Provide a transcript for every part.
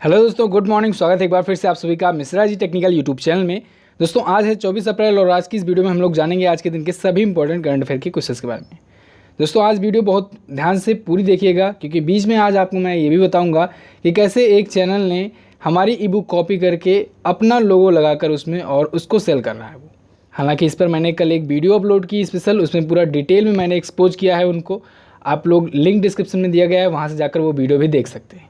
Hello दोस्तों, good morning. स्वागत है एक बार फिर से आप सभी का Mishra ji technical YouTube channel में। दोस्तों आज है 24 अप्रैल और आज की इस वीडियो में हम लोग जानेंगे आज के दिन के सभी इंपॉर्टेंट करंट अफेयर के क्वेश्चंस के बारे में। दोस्तों आज वीडियो बहुत ध्यान से पूरी देखिएगा, क्योंकि बीच में आज आपको मैं ये भी बताऊँगा कि कैसे एक चैनल ने हमारी ई बुक कॉपी करके अपना लोगो लगाकर उसमें और उसको सेल कर रहा है वो। हालांकि इस पर मैंने कल एक वीडियो अपलोड की स्पेशल, उसमें पूरा डिटेल में मैंने एक्सपोज किया है उनको। आप लोग लिंक डिस्क्रिप्शन में दिया गया है, वहाँ से जाकर वो वीडियो भी देख सकते हैं।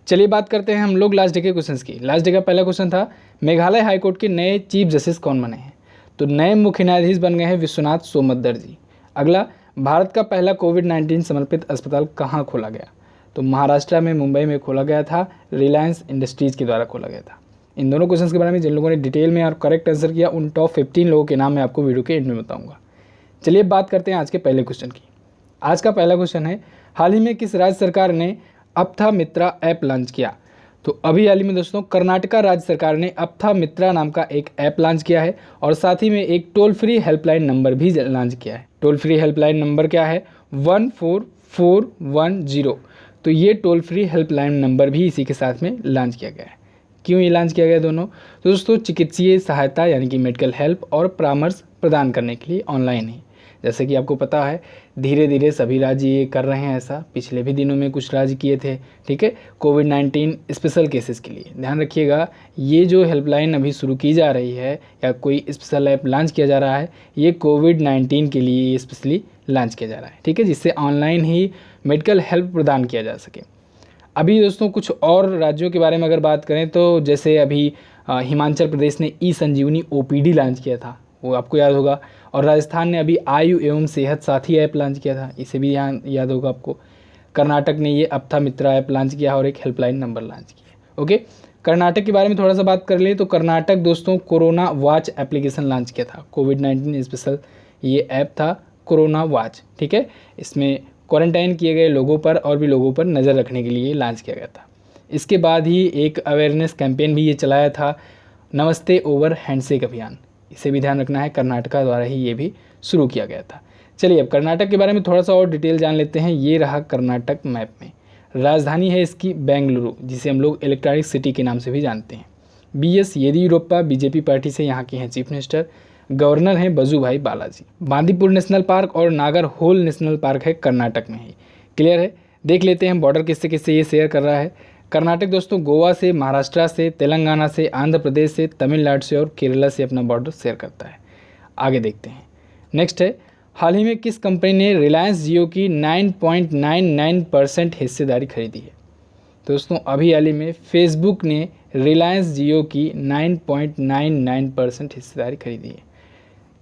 चलिए बात करते हैं हम लोग लास्ट डे के क्वेश्चंस की। लास्ट डे का पहला क्वेश्चन था, मेघालय हाईकोर्ट के नए चीफ जस्टिस कौन बने हैं? तो नए मुख्य न्यायाधीश बन गए हैं विश्वनाथ सोमदर जी। अगला, भारत का पहला कोविड-19 समर्पित अस्पताल कहाँ खोला गया? तो महाराष्ट्र में मुंबई में खोला गया था, रिलायंस इंडस्ट्रीज़ के द्वारा खोला गया था। इन दोनों क्वेश्चन के बारे में जिन लोगों ने डिटेल में और करेक्ट आंसर किया उन टॉप 15 लोगों के नाम मैं आपको वीडियो के एंड में बताऊँगा। चलिए बात करते हैं आज के पहले क्वेश्चन की। आज का पहला क्वेश्चन है, हाल ही में किस राज्य सरकार ने अप्था मित्रा ऐप लॉन्च किया? तो अभी हाल ही में दोस्तों कर्नाटका राज्य सरकार ने अप्था मित्रा नाम का एक ऐप लॉन्च किया है और साथ ही में एक टोल फ्री हेल्पलाइन नंबर भी लॉन्च किया है। टोल फ्री हेल्पलाइन नंबर क्या है? 14410। तो ये टोल फ्री हेल्पलाइन नंबर भी इसी के साथ में लॉन्च किया गया है। क्यों ये लॉन्च किया गया दोनों? तो दोस्तों चिकित्सीय सहायता यानी कि मेडिकल हेल्प और परामर्श प्रदान करने के लिए ऑनलाइन ही, जैसे कि आपको पता है धीरे धीरे सभी राज्य ये कर रहे हैं। ऐसा पिछले भी दिनों में कुछ राज्य किए थे, ठीक है, कोविड-19 स्पेशल केसेस के लिए। ध्यान रखिएगा, ये जो हेल्पलाइन अभी शुरू की जा रही है या कोई स्पेशल ऐप लॉन्च किया जा रहा है, ये कोविड-19 के लिए ये स्पेशली लॉन्च किया जा रहा है, ठीक है, जिससे ऑनलाइन ही मेडिकल हेल्प प्रदान किया जा सके। अभी दोस्तों कुछ और राज्यों के बारे में अगर बात करें तो जैसे अभी हिमाचल प्रदेश ने ई संजीवनी OPD लॉन्च किया था, वो आपको याद होगा। और राजस्थान ने अभी आयु एवं सेहत साथी ऐप लॉन्च किया था, इसे भी याद होगा आपको। कर्नाटक ने ये अप्था मित्रा ऐप लॉन्च किया और एक हेल्पलाइन नंबर लॉन्च किया। ओके, कर्नाटक के बारे में थोड़ा सा बात कर लें तो कर्नाटक दोस्तों कोरोना वॉच एप्लीकेशन लॉन्च किया था। कोविड-19 स्पेशल ये ऐप था कोरोना वॉच, ठीक है। इसमें क्वारंटाइन किए गए लोगों पर और भी लोगों पर नज़र रखने के लिए लॉन्च किया गया था। इसके बाद ही एक अवेयरनेस कैंपेन भी ये चलाया था, नमस्ते ओवर हैंडशेक अभियान। इसे भी ध्यान रखना है, कर्नाटका द्वारा ही ये भी शुरू किया गया था। चलिए अब कर्नाटक के बारे में थोड़ा सा और डिटेल जान लेते हैं। ये रहा कर्नाटक मैप में। राजधानी है इसकी बेंगलुरु, जिसे हम लोग इलेक्ट्रॉनिक सिटी के नाम से भी जानते हैं। BS येदियुरप्पा बीजेपी पार्टी से यहाँ के हैं चीफ मिनिस्टर। गवर्नर हैं वजुभाई बालाजी। बांदीपुर नेशनल पार्क और नागर होल नेशनल पार्क है कर्नाटक में ही। क्लियर है? देख लेते हैं बॉर्डर किससे किससे ये शेयर कर रहा है। कर्नाटक दोस्तों गोवा से, महाराष्ट्र से, तेलंगाना से, आंध्र प्रदेश से, तमिलनाडु से और केरला से अपना बॉर्डर शेयर करता है। आगे देखते हैं। नेक्स्ट है, हाल ही में किस कंपनी ने रिलायंस जियो की 9.99% हिस्सेदारी खरीदी है? दोस्तों अभी हाल ही में फेसबुक ने रिलायंस जियो की 9.99% हिस्सेदारी खरीदी है।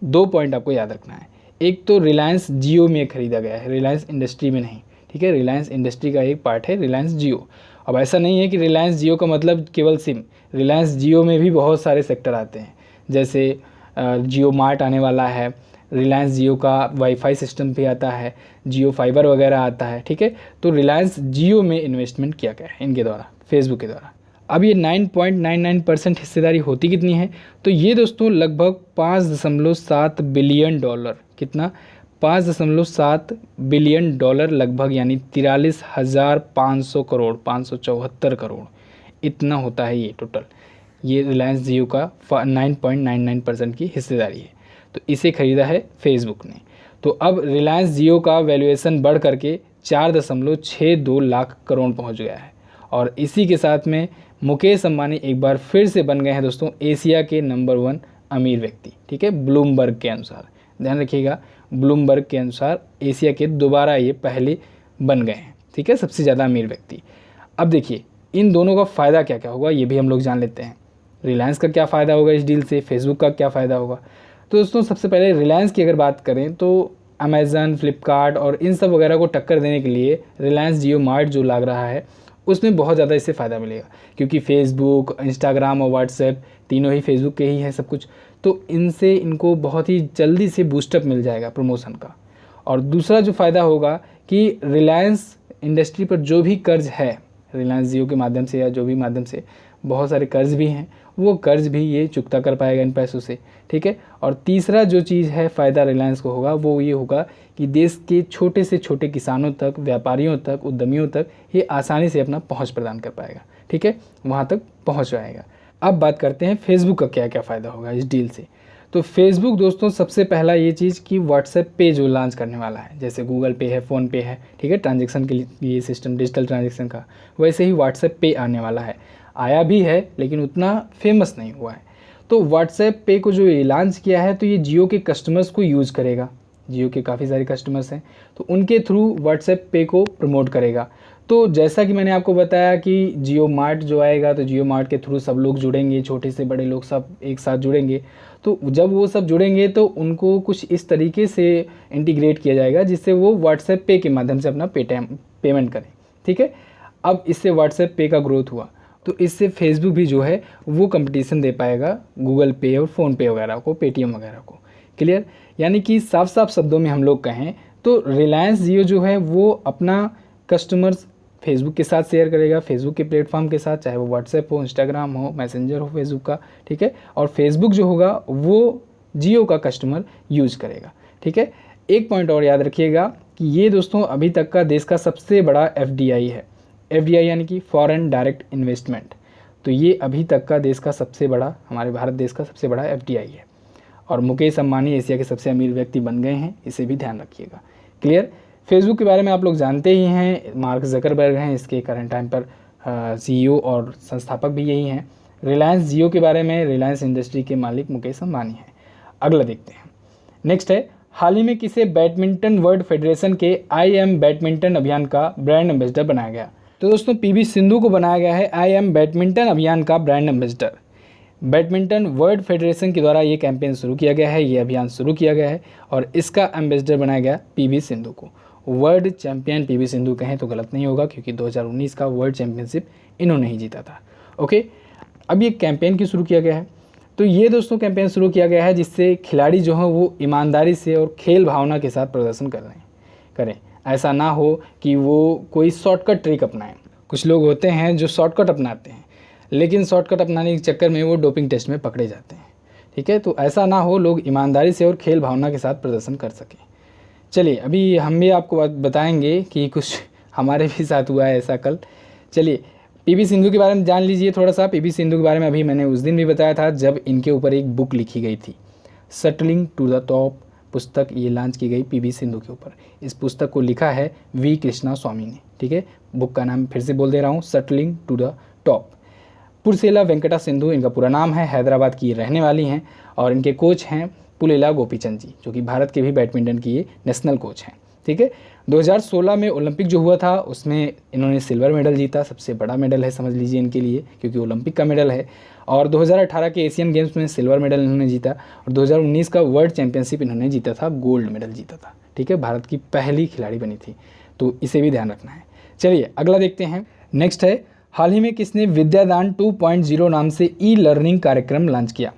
2 पॉइंट आपको याद रखना है। एक तो रिलायंस जियो में खरीदा गया है, रिलायंस इंडस्ट्री में नहीं, ठीक है। रिलायंस इंडस्ट्री का एक पार्ट है रिलायंस जियो। अब ऐसा नहीं है कि रिलायंस जियो का मतलब केवल सिम। रिलायंस जियो में भी बहुत सारे सेक्टर आते हैं, जैसे जियो मार्ट आने वाला है, रिलायंस जियो का वाईफाई सिस्टम भी आता है, जियो फाइबर वगैरह आता है, ठीक है। तो रिलायंस जियो में इन्वेस्टमेंट किया गया है इनके द्वारा, फेसबुक के द्वारा। अब ये 9.99% हिस्सेदारी होती कितनी है? तो ये दोस्तों लगभग $5.7 बिलियन। कितना? $5.7 बिलियन लगभग, यानी 43,500 करोड़, 574 करोड़, इतना होता है ये टोटल। ये रिलायंस जियो का 9.99% की हिस्सेदारी है। तो इसे ख़रीदा है फेसबुक ने। तो अब रिलायंस जियो का वैल्यूएशन बढ़ करके 4.62 लाख करोड़ पहुंच गया है। और इसी के साथ में मुकेश अंबानी एक बार फिर से बन गए हैं दोस्तों एशिया के नंबर 1 अमीर व्यक्ति, ठीक है, ब्लूमबर्ग के अनुसार। ध्यान रखिएगा, ब्लूमबर्ग के अनुसार एशिया के दोबारा ये पहले बन गए हैं, ठीक है, सबसे ज़्यादा अमीर व्यक्ति। अब देखिए इन दोनों का फ़ायदा क्या क्या होगा ये भी हम लोग जान लेते हैं। रिलायंस का क्या फ़ायदा होगा इस डील से, फेसबुक का क्या फ़ायदा होगा? तो दोस्तों सबसे पहले रिलायंस की अगर बात करें तो अमेज़न, फ्लिपकार्ट और इन सब वगैरह को टक्कर देने के लिए रिलायंस जियो मार्ट जो लग रहा है उसमें बहुत ज़्यादा इससे फ़ायदा मिलेगा, क्योंकि फेसबुक, इंस्टाग्राम और व्हाट्सएप तीनों ही फेसबुक के ही है सब कुछ। तो इनसे इनको बहुत ही जल्दी से बूस्टअप मिल जाएगा प्रमोशन का। और दूसरा जो फ़ायदा होगा कि रिलायंस इंडस्ट्री पर जो भी कर्ज है रिलायंस जियो के माध्यम से या जो भी माध्यम से बहुत सारे कर्ज भी हैं, वो कर्ज भी ये चुकता कर पाएगा इन पैसों से, ठीक है। और तीसरा जो चीज़ है फ़ायदा रिलायंस को होगा वो ये होगा कि देश के छोटे से छोटे किसानों तक, व्यापारियों तक, उद्यमियों तक ये आसानी से अपना पहुंच प्रदान कर पाएगा, ठीक है, वहां तक पहुंच जाएगा। अब बात करते हैं फेसबुक का क्या क्या फ़ायदा होगा इस डील से। तो फेसबुक दोस्तों सबसे पहला ये चीज़ कि व्हाट्सएप पे जो लॉन्च करने वाला है, जैसे गूगल पे है, फ़ोन पे है, ठीक है, ट्रांजेक्शन के लिए ये सिस्टम डिजिटल ट्रांजेक्शन का, वैसे ही व्हाट्सएप पे आने वाला है। आया भी है लेकिन उतना फेमस नहीं हुआ है। तो व्हाट्सएप पे को जो ये लॉन्च किया है तो ये जियो के कस्टमर्स को यूज़ करेगा। जियो के काफ़ी सारे कस्टमर्स हैं तो उनके थ्रू व्हाट्सएप पे को प्रमोट करेगा। तो जैसा कि मैंने आपको बताया कि जियो मार्ट जो आएगा तो जियो मार्ट के थ्रू सब लोग जुड़ेंगे, छोटे से बड़े लोग सब एक साथ जुड़ेंगे। तो जब वो सब जुड़ेंगे तो उनको कुछ इस तरीके से इंटीग्रेट किया जाएगा जिससे वो व्हाट्सएप पे के माध्यम से अपना पेमेंट करें, ठीक है। अब इससे व्हाट्सएप पे का ग्रोथ हुआ तो इससे फेसबुक भी जो है वो कंपटीशन दे पाएगा गूगल पे और फ़ोन पे वगैरह को, पेटीएम वगैरह को। क्लियर? यानी कि साफ साफ शब्दों में हम लोग कहें तो रिलायंस जियो जो है वो अपना कस्टमर्स फेसबुक के साथ शेयर करेगा, फेसबुक के प्लेटफॉर्म के साथ, चाहे वो व्हाट्सएप हो, इंस्टाग्राम हो, मैसेंजर हो फेसबुक का, ठीक है। और फेसबुक जो होगा वो जियो का कस्टमर यूज़ करेगा, ठीक है। एक पॉइंट और याद रखिएगा कि ये दोस्तों अभी तक का देश का सबसे बड़ा एफडीआई है। एफडीआई यानी कि फॉरेन डायरेक्ट इन्वेस्टमेंट। तो ये अभी तक का देश का सबसे बड़ा, हमारे भारत देश का सबसे बड़ा एफडीआई है। और मुकेश अंबानी एशिया के सबसे अमीर व्यक्ति बन गए हैं, इसे भी ध्यान रखिएगा। क्लियर? फेसबुक के बारे में आप लोग जानते ही हैं, मार्क ज़करबर्ग हैं इसके करंट टाइम पर सीईओ और संस्थापक भी यही हैं। रिलायंस जियो के बारे में रिलायंस इंडस्ट्री के मालिक मुकेश अंबानी हैं। अगला देखते हैं। नेक्स्ट है, हाल ही में किसे बैडमिंटन वर्ल्ड फेडरेशन के आई एम बैडमिंटन अभियान का ब्रांड एम्बेसडर बनाया गया? तो दोस्तों पीवी सिंधु को बनाया गया है आई एम बैडमिंटन अभियान का brand ambassador. Badminton world federation के द्वारा ये कैंपेन शुरू किया गया है, ये अभियान शुरू किया गया है और इसका एम्बेसडर बनाया गया पीवी सिंधु को। वर्ल्ड चैंपियन पीवी सिंधु कहें तो गलत नहीं होगा क्योंकि 2019 का वर्ल्ड चैंपियनशिप इन्होंने ही जीता था। ओके, अब ये कैंपेन क्यों शुरू किया गया है? तो ये दोस्तों कैंपेन शुरू किया गया है जिससे खिलाड़ी जो हैं वो ईमानदारी से और खेल भावना के साथ प्रदर्शन करें। ऐसा ना हो कि वो कोई शॉर्टकट ट्रिक अपनाएं। कुछ लोग होते हैं जो शॉर्टकट अपनाते हैं लेकिन शॉर्टकट अपनाने के चक्कर में वो डोपिंग टेस्ट में पकड़े जाते हैं, ठीक है। तो ऐसा ना हो, लोग ईमानदारी से और खेल भावना के साथ प्रदर्शन कर सकें। चलिए अभी हम भी आपको बताएंगे कि कुछ हमारे भी साथ हुआ है ऐसा कल। चलिए पीवी सिंधु के बारे में जान लीजिए थोड़ा सा। पीवी सिंधु के बारे में अभी मैंने उस दिन भी बताया था जब इनके ऊपर एक बुक लिखी गई थी, शटलिंग टू द टॉप पुस्तक ये लॉन्च की गई पीवी सिंधु के ऊपर। इस पुस्तक को लिखा है वी कृष्णा स्वामी ने, ठीक है। बुक का नाम फिर से बोल दे रहा हूँ, shuttling to the top. Pusarla Venkata Sindhu इनका पूरा नाम है, हैदराबाद की रहने वाली हैं और इनके कोच हैं पुलेला गोपीचंद जी, जो कि भारत के भी बैडमिंटन की ये नेशनल कोच हैं, ठीक है। 2016 में ओलंपिक जो हुआ था उसमें इन्होंने सिल्वर मेडल जीता, सबसे बड़ा मेडल है समझ लीजिए इनके लिए क्योंकि ओलंपिक का मेडल है। और 2018 के एशियन गेम्स में सिल्वर मेडल इन्होंने जीता और 2019 का वर्ल्ड चैंपियनशिप इन्होंने जीता था, गोल्ड मेडल जीता था, ठीक है। भारत की पहली खिलाड़ी बनी थी, तो इसे भी ध्यान रखना है। चलिए अगला देखते हैं। नेक्स्ट है, हाल ही में किसने विद्यादान 2.0 नाम से ई लर्निंग कार्यक्रम लॉन्च किया?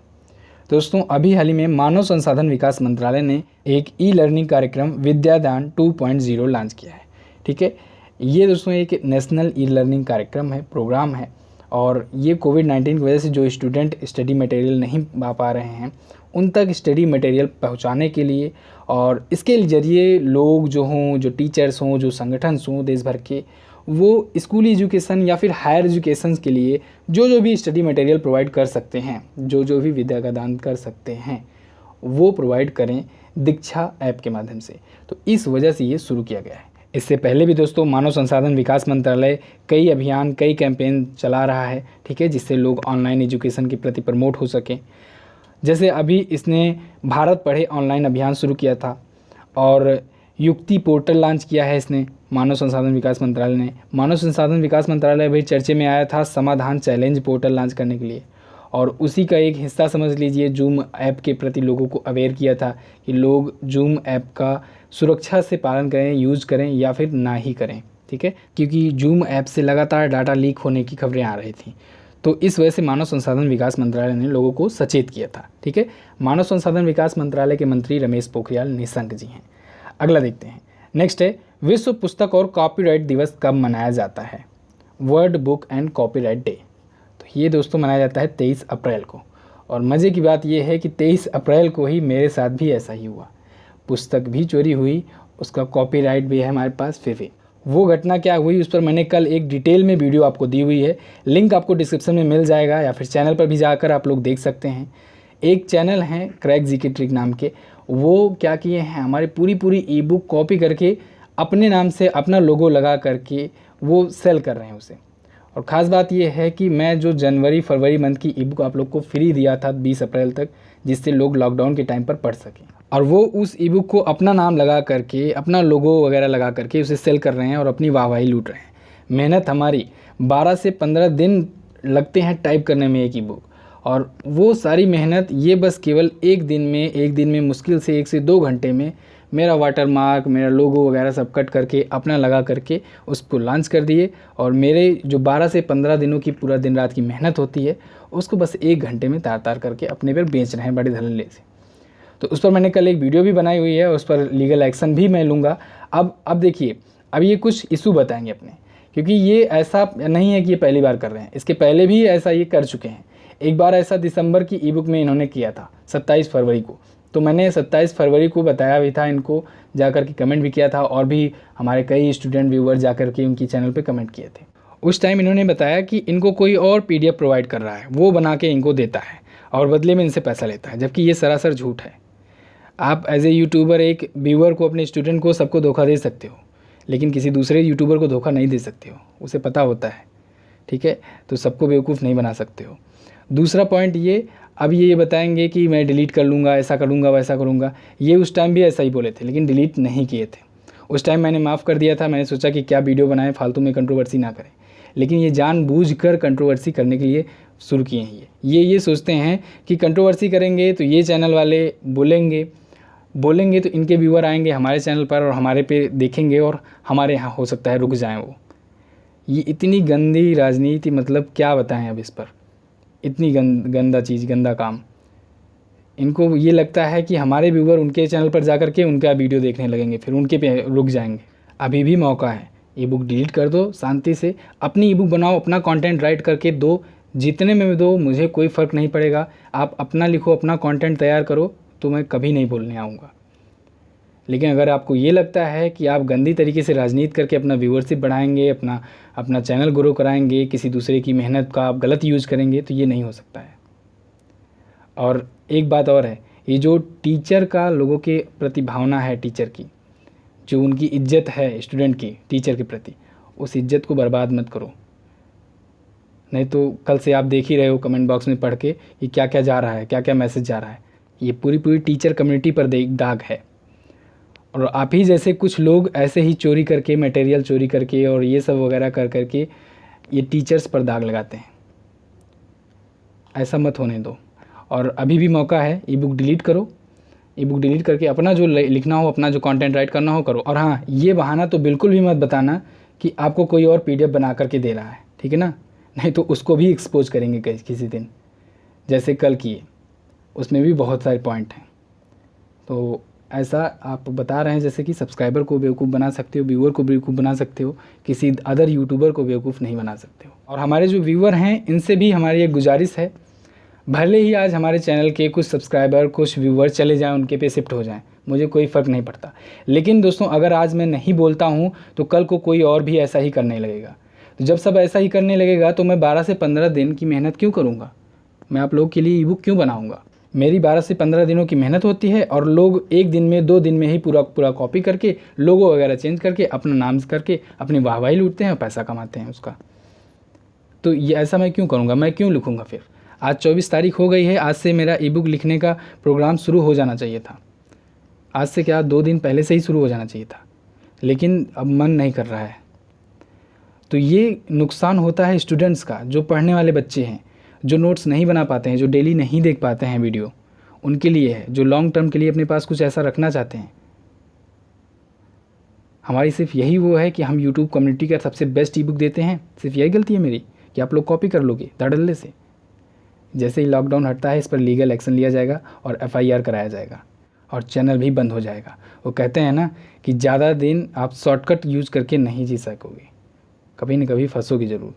दोस्तों अभी हाल ही में मानव संसाधन विकास मंत्रालय ने एक ई लर्निंग कार्यक्रम विद्यादान 2.0 लॉन्च किया है, ठीक है। ये दोस्तों एक नेशनल ई लर्निंग कार्यक्रम है, प्रोग्राम है और ये कोविड-19 की वजह से जो स्टूडेंट स्टडी मटेरियल नहीं पा रहे हैं उन तक स्टडी मटेरियल पहुंचाने के लिए और इसके ज़रिए लोग जो हों, जो टीचर्स हों, जो संगठन हों देश भर के, वो स्कूल एजुकेशन या फिर हायर एजुकेशन के लिए जो भी स्टडी मटेरियल प्रोवाइड कर सकते हैं, जो भी विद्या का दान कर सकते हैं वो प्रोवाइड करें दीक्षा ऐप के माध्यम से। तो इस वजह से ये शुरू किया गया है। इससे पहले भी दोस्तों मानव संसाधन विकास मंत्रालय कई अभियान, कई कैंपेन चला रहा है, ठीक है, जिससे लोग ऑनलाइन एजुकेशन के प्रति प्रमोट हो सकें। जैसे अभी इसने भारत पढ़े ऑनलाइन अभियान शुरू किया था और युक्ति पोर्टल लॉन्च किया है इसने, मानव संसाधन विकास मंत्रालय ने। मानव संसाधन विकास मंत्रालय भी चर्चे में आया था समाधान चैलेंज पोर्टल लॉन्च करने के लिए और उसी का एक हिस्सा समझ लीजिए जूम ऐप के प्रति लोगों को अवेयर किया था कि लोग जूम ऐप का सुरक्षा से पालन करें, यूज़ करें या फिर ना ही करें, ठीक है, क्योंकि जूम ऐप से लगातार डाटा लीक होने की खबरें आ रही थी। तो इस वजह से मानव संसाधन विकास मंत्रालय ने लोगों को सचेत किया था, ठीक है। मानव संसाधन विकास मंत्रालय के मंत्री रमेश पोखरियाल निशंक जी हैं। अगला देखते हैं। नेक्स्ट है, विश्व पुस्तक और कॉपीराइट दिवस कब मनाया जाता है? World book and copyright day. तो ये दोस्तों मनाया जाता है 23 अप्रैल को। और मज़े की बात ये है कि 23 अप्रैल को ही मेरे साथ भी ऐसा ही हुआ। पुस्तक भी चोरी हुई, उसका कॉपीराइट भी है हमारे पास। फिर वो घटना क्या हुई उस पर मैंने कल एक डिटेल में वीडियो आपको दी हुई है, लिंक आपको डिस्क्रिप्शन में मिल जाएगा या फिर चैनल पर भी जाकर आप लोग देख सकते हैं। एक चैनल है क्रैक जीके ट्रिक नाम के, वो क्या किए हैं, हमारी पूरी ई बुक कॉपी करके अपने नाम से अपना लोगो लगा करके वो सेल कर रहे हैं उसे। और ख़ास बात ये है कि मैं जो जनवरी फरवरी मंथ की ई बुक आप लोग को फ्री दिया था 20 अप्रैल तक, जिससे लोग लॉकडाउन के टाइम पर पढ़ सकें, और वो उस ई बुक को अपना नाम लगा करके अपना लोगो वगैरह लगा करके उसे सेल कर रहे हैं और अपनी वाहवाही लूट रहे हैं। मेहनत हमारी 12 से 15 दिन लगते हैं टाइप करने में एक ई बुक, और वो सारी मेहनत ये बस केवल एक दिन में मुश्किल से 1 से 2 घंटे में मेरा वाटरमार्क, मेरा लोगो वगैरह सब कट करके अपना लगा करके उसको लॉन्च कर दिए। और मेरे जो 12 से 15 दिनों की पूरा दिन रात की मेहनत होती है उसको बस 1 घंटे में तार करके अपने पर बेच रहे हैं बड़े धड़ल्ले से। तो उस पर मैंने कल एक वीडियो भी बनाई हुई है, उस पर लीगल एक्शन भी मैं लूँगा। अब देखिए, अब ये कुछ इशू बताएंगे अपने, क्योंकि ये ऐसा नहीं है कि ये पहली बार कर रहे हैं, इसके पहले भी ऐसा ये कर चुके हैं। एक बार ऐसा दिसंबर की ई बुक में इन्होंने किया था 27 फरवरी को, तो मैंने 27 फरवरी को बताया भी था इनको, जाकर के कमेंट भी किया था, और भी हमारे कई स्टूडेंट व्यूवर जाकर के उनकी चैनल पे कमेंट किए थे। उस टाइम इन्होंने बताया कि इनको कोई और PDF प्रोवाइड कर रहा है, वो बना के इनको देता है और बदले में इनसे पैसा लेता है, जबकि ये सरासर झूठ है। आप एज ए यूट्यूबर एक व्यूवर को, अपने स्टूडेंट को, सबको धोखा दे सकते हो, लेकिन किसी दूसरे यूट्यूबर को धोखा नहीं दे सकते हो, उसे पता होता है, ठीक है। तो सबको बेवकूफ़ नहीं बना सकते हो। दूसरा पॉइंट ये, अब ये बताएंगे कि मैं डिलीट कर लूँगा, ऐसा करूँगा, वैसा करूँगा। ये उस टाइम भी ऐसा ही बोले थे, लेकिन डिलीट नहीं किए थे। उस टाइम मैंने माफ़ कर दिया था, मैंने सोचा कि क्या वीडियो बनाएं, फालतू में कंट्रोवर्सी ना करें। लेकिन ये जानबूझकर कंट्रोवर्सी करने के लिए शुरू किए हैं। ये सोचते हैं कि कंट्रोवर्सी करेंगे तो ये चैनल वाले बोलेंगे तो इनके व्यूअर आएंगे हमारे चैनल पर और हमारे पे देखेंगे और हमारे यहाँ हो सकता है रुक जाएं वो। ये इतनी गंदी राजनीति, मतलब क्या बताएं अब इस पर, इतनी गंदा चीज़, गंदा काम। इनको ये लगता है कि हमारे व्यूअर उनके चैनल पर जाकर के उनका वीडियो देखने लगेंगे, फिर उनके पे रुक जाएंगे। अभी भी मौका है, ई बुक डिलीट कर दो शांति से, अपनी ई बुक बनाओ, अपना कंटेंट राइट करके दो, जितने में दो, मुझे कोई फ़र्क नहीं पड़ेगा। आप अपना लिखो, अपना कंटेंट तैयार करो, तो मैं कभी नहीं बोलने आऊँगा। लेकिन अगर आपको ये लगता है कि आप गंदी तरीके से राजनीति करके अपना व्यूअरशिप बढ़ाएंगे, अपना चैनल ग्रो कराएंगे, किसी दूसरे की मेहनत का आप गलत यूज़ करेंगे, तो ये नहीं हो सकता है। और एक बात और है, ये जो टीचर का लोगों के प्रति भावना है, टीचर की जो उनकी इज्जत है स्टूडेंट की टीचर के प्रति, उस इज्जत को बर्बाद मत करो। नहीं तो कल से आप देख ही रहे हो कमेंट बॉक्स में पढ़ के कि क्या क्या जा रहा है, क्या क्या मैसेज जा रहा है। ये पूरी टीचर कम्युनिटी पर दाग है। और आप ही जैसे कुछ लोग ऐसे ही चोरी करके, मटेरियल चोरी करके और ये सब वगैरह कर करके ये टीचर्स पर दाग लगाते हैं। ऐसा मत होने दो। और अभी भी मौका है, ई बुक डिलीट करो, ई बुक डिलीट करके अपना जो लिखना हो, अपना जो कंटेंट राइट करना हो करो। और हाँ, ये बहाना तो बिल्कुल भी मत बताना कि आपको कोई और PDF बना करके दे रहा है, ठीक है ना, नहीं तो उसको भी एक्सपोज करेंगे किसी दिन, जैसे कल किए, उसमें भी बहुत सारे पॉइंट हैं। तो ऐसा आप बता रहे हैं जैसे कि सब्सक्राइबर को बेवकूफ़ बना सकते हो, व्यूअर को बेवकूफ़ बना सकते हो, किसी अदर यूट्यूबर को बेवकूफ़ नहीं बना सकते हो। और हमारे जो व्यूअर हैं इनसे भी हमारी एक गुजारिश है, भले ही आज हमारे चैनल के कुछ सब्सक्राइबर, कुछ व्यूअर चले जाएं, उनके पे शिफ्ट हो जाएं, मुझे कोई फ़र्क नहीं पड़ता। लेकिन दोस्तों, अगर आज मैं नहीं बोलता हूँ तो कल को कोई और भी ऐसा ही करने लगेगा। तो जब सब ऐसा ही करने लगेगा तो मैं 12 से 15 दिन की मेहनत क्यों करूँगा? मैं आप लोगों के लिए ई बुक क्यों बनाऊँगा? मेरी 12 से 15 दिनों की मेहनत होती है और लोग 1 दिन में, 2 दिन में ही पूरा कॉपी करके, लोगो वगैरह चेंज करके, अपना नाम करके अपनी वाहवाही लूटते हैं और पैसा कमाते हैं उसका। तो ये ऐसा मैं क्यों करूँगा? मैं क्यों लिखूँगा फिर? आज 24 तारीख हो गई है, आज से मेरा ई बुक लिखने का प्रोग्राम शुरू हो जाना चाहिए था। आज से क्या, 2 दिन पहले से ही शुरू हो जाना चाहिए था, लेकिन अब मन नहीं कर रहा है। तो ये नुकसान होता है स्टूडेंट्स का, जो पढ़ने वाले बच्चे हैं, जो नोट्स नहीं बना पाते हैं, जो डेली नहीं देख पाते हैं वीडियो, उनके लिए है, जो लॉन्ग टर्म के लिए अपने पास कुछ ऐसा रखना चाहते हैं। हमारी सिर्फ यही वो है कि हम यूट्यूब कम्युनिटी का सबसे बेस्ट ई बुक देते हैं। सिर्फ यही गलती है मेरी कि आप लोग कॉपी कर लोगे धड़ल्ले से। जैसे ही लॉकडाउन हटता है, इस पर लीगल एक्शन लिया जाएगा और FIR कराया जाएगा और चैनल भी बंद हो जाएगा। वो कहते हैं ना कि ज़्यादा दिन आप शॉर्टकट यूज़ करके नहीं जी सकोगे, कभी न कभी फंसोगे ज़रूर।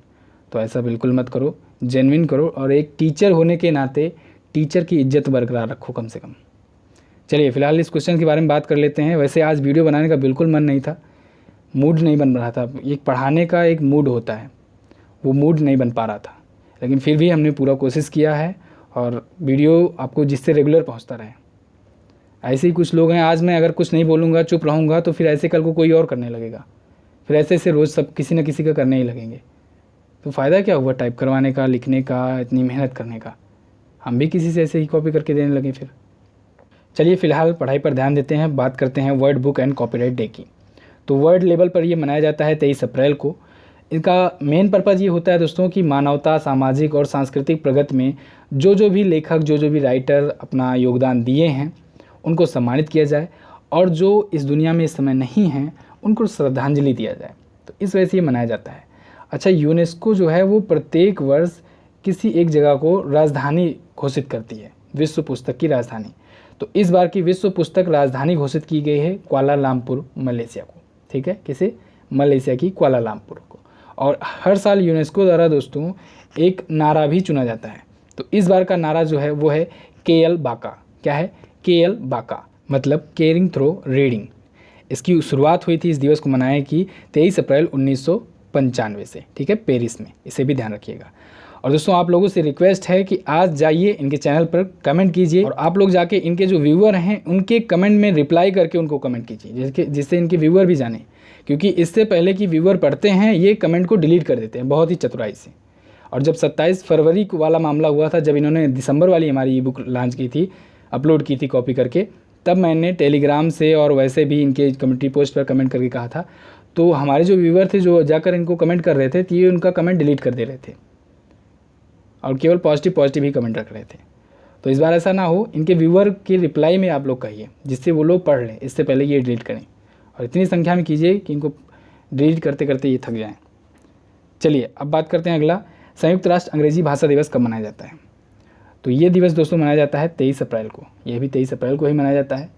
तो ऐसा बिल्कुल मत करो। जेन्युइन करो और एक टीचर होने के नाते टीचर की इज्जत बरकरार रखो कम से कम। चलिए फिलहाल इस क्वेश्चन के बारे में बात कर लेते हैं। वैसे आज वीडियो बनाने का बिल्कुल मन नहीं था, मूड नहीं बन रहा था। एक पढ़ाने का एक मूड होता है, वो मूड नहीं बन पा रहा था, लेकिन फिर भी हमने पूरा कोशिश किया है और वीडियो आपको जिससे रेगुलर पहुंचता रहे। ऐसे ही कुछ लोग हैं, आज मैं अगर कुछ नहीं बोलूँगा, चुप रहूँगा, तो फिर ऐसे कल को कोई और करने लगेगा, फिर ऐसे ऐसे रोज़ सब किसी न किसी का करने ही लगेंगे। तो फ़ायदा क्या हुआ टाइप करवाने का, लिखने का, इतनी मेहनत करने का। हम भी किसी से ऐसे ही कॉपी करके देने लगे फिर। चलिए फ़िलहाल पढ़ाई पर ध्यान देते हैं। बात करते हैं word book and copyright day की। तो वर्ल्ड लेवल पर ये मनाया जाता है 23 अप्रैल को। इनका मेन पर्पज़ ये होता है दोस्तों कि मानवता, सामाजिक और सांस्कृतिक प्रगति में जो भी लेखक, जो भी राइटर अपना योगदान दिए हैं उनको सम्मानित किया जाए, और जो इस दुनिया में इस समय नहीं हैं उनको श्रद्धांजलि दिया जाए। तो इस वजह से ये मनाया जाता है। अच्छा, यूनेस्को जो है वो प्रत्येक वर्ष किसी एक जगह को राजधानी घोषित करती है, विश्व पुस्तक की राजधानी। तो इस बार की विश्व पुस्तक राजधानी घोषित की गई है कुआलालंपुर, मलेशिया को। ठीक है, किसे? मलेशिया की कुआलालंपुर को। और हर साल यूनेस्को द्वारा दोस्तों एक नारा भी चुना जाता है। तो इस बार का नारा जो है वो है केएल बाका। क्या है? केएल बाका मतलब केयरिंग थ्रू रीडिंग। इसकी शुरुआत हुई थी इस दिवस को मनाने की 23 अप्रैल 1995 से। ठीक है, पेरिस में। इसे भी ध्यान रखिएगा। और दोस्तों आप लोगों से रिक्वेस्ट है कि आज जाइए इनके चैनल पर कमेंट कीजिए, और आप लोग जाके इनके जो व्यूअर हैं उनके कमेंट में रिप्लाई करके उनको कमेंट कीजिए, जिससे इनके व्यूअर भी जाने। क्योंकि इससे पहले कि व्यूअर पढ़ते हैं ये कमेंट को डिलीट कर देते हैं बहुत ही चतुराई से। और जब 27 फरवरी वाला मामला हुआ था, जब इन्होंने दिसंबर वाली हमारी ई बुक लॉन्च की थी, अपलोड की थी कॉपी करके, तब मैंने टेलीग्राम से और वैसे भी इनके कम्युनिटी पोस्ट पर कमेंट करके कहा था। तो हमारे जो व्यूअर थे जो जाकर इनको कमेंट कर रहे थे, तो ये उनका कमेंट डिलीट कर दे रहे थे और केवल पॉजिटिव ही कमेंट रख रहे थे। तो इस बार ऐसा ना हो, इनके व्यूअर के रिप्लाई में आप लोग कहिए, जिससे वो लोग पढ़ लें, इससे पहले ये डिलीट करें। और इतनी संख्या में कीजिए कि इनको डिलीट करते करते ये थक जाएं। चलिए अब बात करते हैं अगला, संयुक्त राष्ट्र अंग्रेजी भाषा दिवस कब मनाया जाता है। तो ये दिवस दोस्तों मनाया जाता है 23 अप्रैल को। यह भी 23 अप्रैल को ही मनाया जाता है।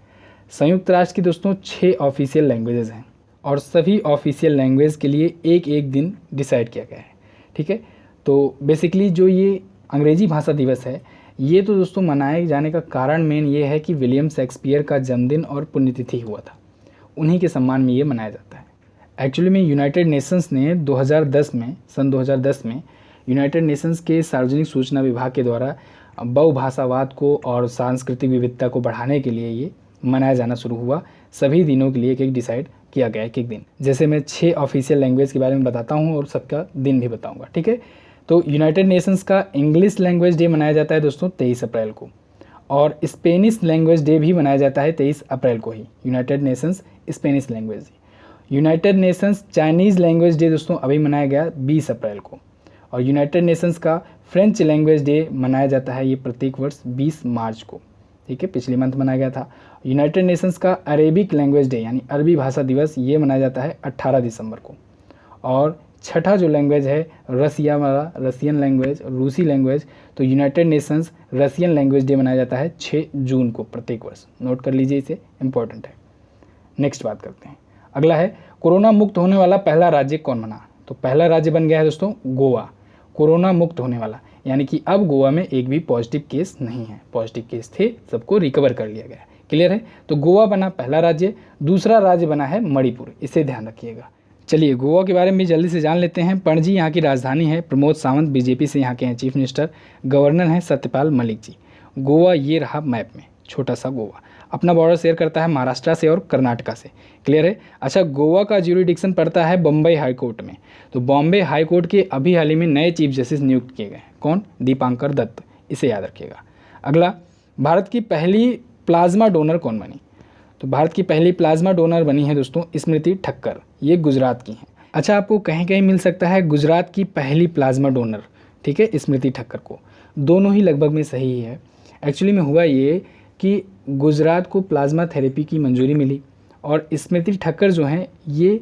संयुक्त राष्ट्र की दोस्तों 6 ऑफिशियल लैंग्वेजेस हैं, और सभी ऑफिशियल लैंग्वेज के लिए एक एक दिन डिसाइड किया गया है। ठीक है, तो बेसिकली जो ये अंग्रेजी भाषा दिवस है, ये तो दोस्तों मनाए जाने का कारण मेन ये है कि विलियम शेक्सपियर का जन्मदिन और पुण्यतिथि हुआ था, उन्हीं के सम्मान में ये मनाया जाता है। एक्चुअली में यूनाइटेड नेशंस ने 2010 में, सन 2010 में यूनाइटेड नेशंस के सार्वजनिक सूचना विभाग के द्वारा बहुभाषावाद को और सांस्कृतिक विविधता को बढ़ाने के लिए ये मनाया जाना शुरू हुआ। सभी दिनों के लिए एक एक डिसाइड किया गया, एक एक दिन। जैसे मैं 6 ऑफिशियल लैंग्वेज के बारे में बताता हूँ और सबका दिन भी बताऊँगा। ठीक है, तो यूनाइटेड नेशंस का इंग्लिश लैंग्वेज डे मनाया जाता है दोस्तों 23 अप्रैल को, और स्पेनिश लैंग्वेज डे भी मनाया जाता है 23 अप्रैल को ही। United Nations Spanish language day. United Nations Chinese language day दोस्तों अभी मनाया गया 20 अप्रैल को। और यूनाइटेड नेशंस का फ्रेंच लैंग्वेज डे मनाया जाता है ये प्रत्येक वर्ष 20 मार्च को। ठीक है, पिछले मंथ मनाया गया था। यूनाइटेड नेशंस का अरेबिक लैंग्वेज डे यानी अरबी भाषा दिवस ये मनाया जाता है 18 दिसंबर को। और छठा जो लैंग्वेज है रसिया वाला, रसियन लैंग्वेज, रूसी लैंग्वेज, तो United Nations Russian language day मनाया जाता है 6 जून को प्रत्येक वर्ष। नोट कर लीजिए, इसे इंपॉर्टेंट है। नेक्स्ट बात करते हैं, अगला है कोरोना मुक्त होने वाला पहला राज्य कौन बना। तो पहला राज्य बन गया है दोस्तों गोवा, कोरोना मुक्त होने वाला, यानी कि अब गोवा में एक भी पॉजिटिव केस नहीं है। पॉजिटिव केस थे, सबको रिकवर कर लिया गया। क्लियर है, तो गोवा बना पहला राज्य। दूसरा राज्य बना है मणिपुर, इसे ध्यान रखिएगा। चलिए गोवा के बारे में भी जल्दी से जान लेते हैं। पणजी यहाँ की राजधानी है। प्रमोद सावंत बीजेपी से यहाँ के हैं चीफ मिनिस्टर। गवर्नर हैं सत्यपाल मलिक जी। गोवा ये रहा मैप में, छोटा सा गोवा। अपना बॉर्डर शेयर करता है महाराष्ट्र से और कर्नाटका से। क्लियर है। अच्छा, गोवा का ज्यूरिडिक्शन पड़ता है बम्बई हाई कोर्ट में। तो बॉम्बे हाई कोर्ट के अभी हाल ही में नए चीफ जस्टिस नियुक्त किए गए। कौन? दीपांकर दत्त, इसे याद रखिएगा। अगला, भारत की पहली प्लाज्मा डोनर कौन बनी। तो भारत की पहली प्लाज्मा डोनर बनी है दोस्तों स्मृति ठक्कर, ये गुजरात की हैं। अच्छा, आपको कहीं कहीं मिल सकता है गुजरात की पहली प्लाज्मा डोनर, ठीक है, स्मृति ठक्कर को। दोनों ही लगभग में सही है। एक्चुअली में हुआ ये कि गुजरात को प्लाज्मा थेरेपी की मंजूरी मिली, और स्मृति ठक्कर जो हैं ये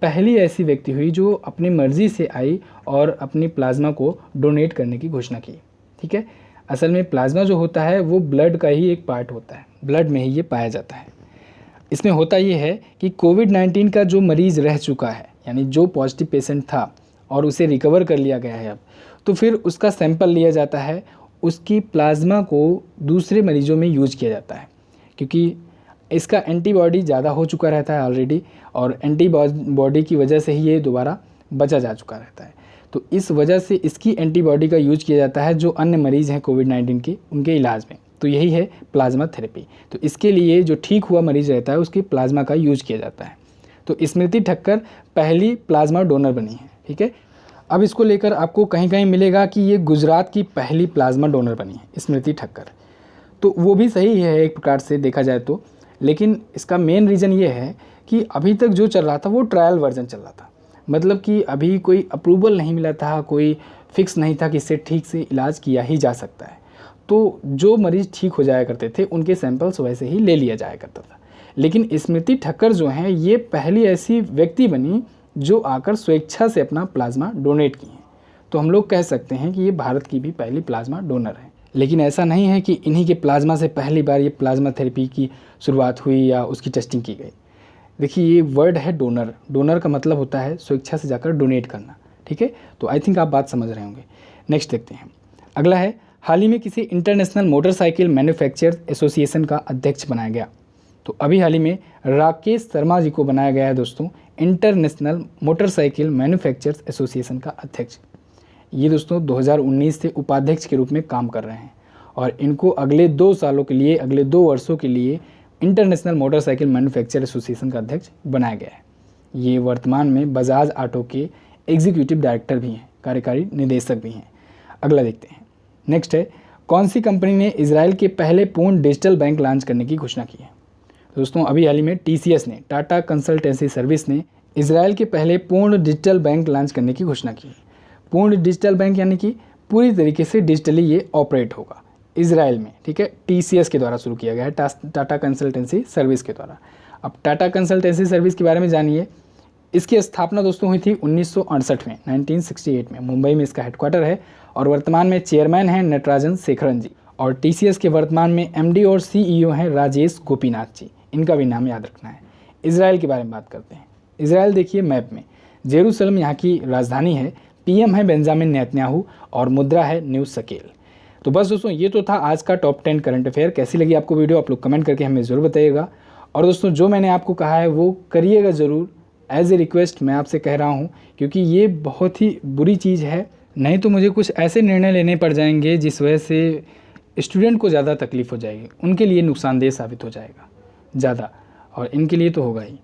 पहली ऐसी व्यक्ति हुई जो अपनी मर्ज़ी से आई और अपनी प्लाज्मा को डोनेट करने की घोषणा की। ठीक है, असल में प्लाज्मा जो होता है वो ब्लड का ही एक पार्ट होता है, ब्लड में ही ये पाया जाता है। इसमें होता ये है कि कोविड-19 का जो मरीज़ रह चुका है, यानी जो पॉजिटिव पेशेंट था और उसे रिकवर कर लिया गया है अब, तो फिर उसका सैंपल लिया जाता है, उसकी प्लाज्मा को दूसरे मरीजों में यूज किया जाता है, क्योंकि इसका एंटीबॉडी ज़्यादा हो चुका रहता है ऑलरेडी, और एंटीबॉडी की वजह से ही ये दोबारा बचा जा चुका रहता है। तो इस वजह से इसकी एंटीबॉडी का यूज किया जाता है जो अन्य मरीज़ हैं कोविड-19 के, उनके इलाज में। तो यही है प्लाज्मा थेरेपी। तो इसके लिए जो ठीक हुआ मरीज़ रहता है उसकी प्लाज्मा का यूज किया जाता है। तो स्मृति ठक्कर पहली प्लाज्मा डोनर बनी है, ठीक है। अब इसको लेकर आपको कहीं कहीं मिलेगा कि ये गुजरात की पहली प्लाज्मा डोनर बनी है स्मृति ठक्कर। तो वो भी सही है एक प्रकार से देखा जाए तो, लेकिन इसका मेन रीज़न ये है कि अभी तक जो चल रहा था वो ट्रायल वर्जन चल रहा था। मतलब कि अभी कोई अप्रूवल नहीं मिला था, कोई फिक्स नहीं था कि इससे ठीक से इलाज किया ही जा सकता है। तो जो मरीज़ ठीक हो जाया करते थे उनके सैंपल्स वैसे ही ले लिया जाया करता था। लेकिन स्मृति ठक्कर जो हैं ये पहली ऐसी व्यक्ति बनी जो आकर स्वेच्छा से अपना प्लाज्मा डोनेट की हैं। तो हम लोग कह सकते हैं कि ये भारत की भी पहली प्लाज्मा डोनर है। लेकिन ऐसा नहीं है कि इन्हीं के प्लाज्मा से पहली बार ये प्लाज्मा थेरेपी की शुरुआत हुई या उसकी टेस्टिंग की गई। देखिए ये वर्ड है डोनर, डोनर का मतलब होता है स्वेच्छा से जाकर डोनेट करना, ठीक है। तो आई थिंक आप बात समझ रहे होंगे। नेक्स्ट देखते हैं, अगला है, हाल ही में किसी इंटरनेशनल मोटरसाइकिल मैन्युफैक्चरर्स एसोसिएशन का अध्यक्ष बनाया गया। तो अभी हाल ही में राकेश शर्मा जी को बनाया गया है दोस्तों इंटरनेशनल मोटरसाइकिल मैन्युफैक्चरर्स एसोसिएशन का अध्यक्ष। ये दोस्तों 2019 से उपाध्यक्ष के रूप में काम कर रहे हैं और इनको अगले 2 सालों के लिए, अगले 2 वर्षों के लिए इंटरनेशनल मोटरसाइकिल मैन्युफैक्चर एसोसिएशन का अध्यक्ष बनाया गया है। ये वर्तमान में बजाज ऑटो के एग्जीक्यूटिव डायरेक्टर भी हैं, कार्यकारी निदेशक भी हैं। अगला देखते हैं, नेक्स्ट है, कौन सी कंपनी ने इजराइल के पहले पूर्ण डिजिटल बैंक लॉन्च करने की घोषणा की है। दोस्तों अभी हाल ही में TCS ने, टाटा कंसल्टेंसी सर्विस ने इजराइल के पहले पूर्ण डिजिटल बैंक लॉन्च करने की घोषणा की है। पूर्ण डिजिटल बैंक यानी कि पूरी तरीके से डिजिटली ये ऑपरेट होगा इजराइल में, ठीक है। TCS के द्वारा शुरू किया गया है, टाटा कंसल्टेंसी सर्विस के द्वारा। अब टाटा कंसल्टेंसी सर्विस के बारे में जानिए। इसकी स्थापना दोस्तों हुई थी 1968 में, 1968 में। मुंबई में इसका हेडक्वार्टर है और वर्तमान में चेयरमैन हैं नटराजन शेखरन जी, और TCS के वर्तमान में MD और CEO हैं राजेश गोपीनाथ जी। इनका भी नाम याद रखना है। इजराइल के बारे में बात करते हैं। इजराइल देखिए मैप में, जेरूसलम यहाँ की राजधानी है, PM है बेंजामिन नेतन्याहू और मुद्रा है न्यूज़ सकेल। तो बस दोस्तों ये तो था आज का टॉप 10 करंट अफेयर। कैसी लगी आपको वीडियो आप लोग कमेंट करके हमें ज़रूर बताइएगा। और दोस्तों जो मैंने आपको कहा है वो करिएगा ज़रूर, एज ए रिक्वेस्ट मैं आपसे कह रहा हूँ, क्योंकि ये बहुत ही बुरी चीज़ है। नहीं तो मुझे कुछ ऐसे निर्णय लेने पड़ जाएंगे जिस वजह से स्टूडेंट को ज़्यादा तकलीफ़ हो जाएगी, उनके लिए नुकसानदेह साबित हो जाएगा ज़्यादा, और इनके लिए तो होगा ही।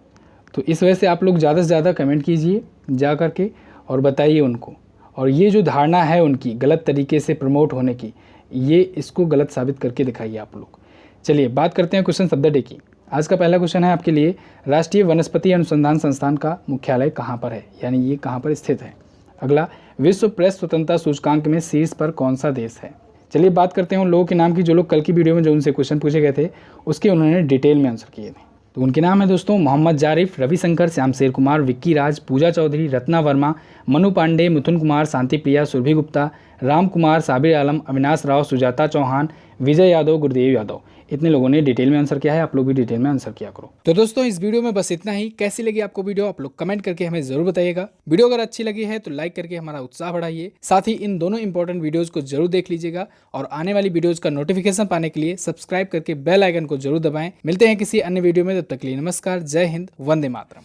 तो इस वजह से आप लोग ज़्यादा से ज़्यादा कमेंट कीजिए जा कर के और बताइए उनको। और ये जो धारणा है उनकी गलत तरीके से प्रमोट होने की, ये इसको गलत साबित करके दिखाइए आप लोग। चलिए बात करते हैं क्वेश्चन ऑफ द डे की। आज का पहला क्वेश्चन है आपके लिए, राष्ट्रीय वनस्पति अनुसंधान संस्थान का मुख्यालय कहाँ पर है, यानी ये कहाँ पर स्थित है। अगला, विश्व प्रेस स्वतंत्रता सूचकांक में शीर्ष पर कौन सा देश है। चलिए बात करते हैं उन लोगों के नाम की जो लोग कल की वीडियो में जो उनसे क्वेश्चन पूछे गए थे उसके उन्होंने डिटेल में आंसर किए थे। तो उनके नाम है दोस्तों मोहम्मद जारिफ, रविशंकर, श्यामशेर कुमार, विक्की राज, पूजा चौधरी, रत्ना वर्मा, मनु पांडे, मिथुन कुमार, शांति प्रिया, सुरभि गुप्ता, राम कुमार, साबिर आलम, अविनाश राव, सुजाता चौहान, विजय यादव, गुरुदेव यादव। इतने लोगों ने डिटेल में आंसर किया है, आप लोग भी डिटेल में आंसर किया करो। तो दोस्तों इस वीडियो में बस इतना ही। कैसी लगी आपको वीडियो आप लोग कमेंट करके हमें जरूर बताइएगा। वीडियो अगर अच्छी लगी है तो लाइक करके हमारा उत्साह बढ़ाइए। साथ ही इन दोनों इंपॉर्टेंट वीडियोज को जरूर देख लीजिएगा और आने वाली वीडियोज का नोटिफिकेशन पाने के लिए सब्सक्राइब करके बेल आइकन को जरूर दबाएं। मिलते हैं किसी अन्य वीडियो में, तब तक के लिए नमस्कार, जय हिंद, वंदे मातरम।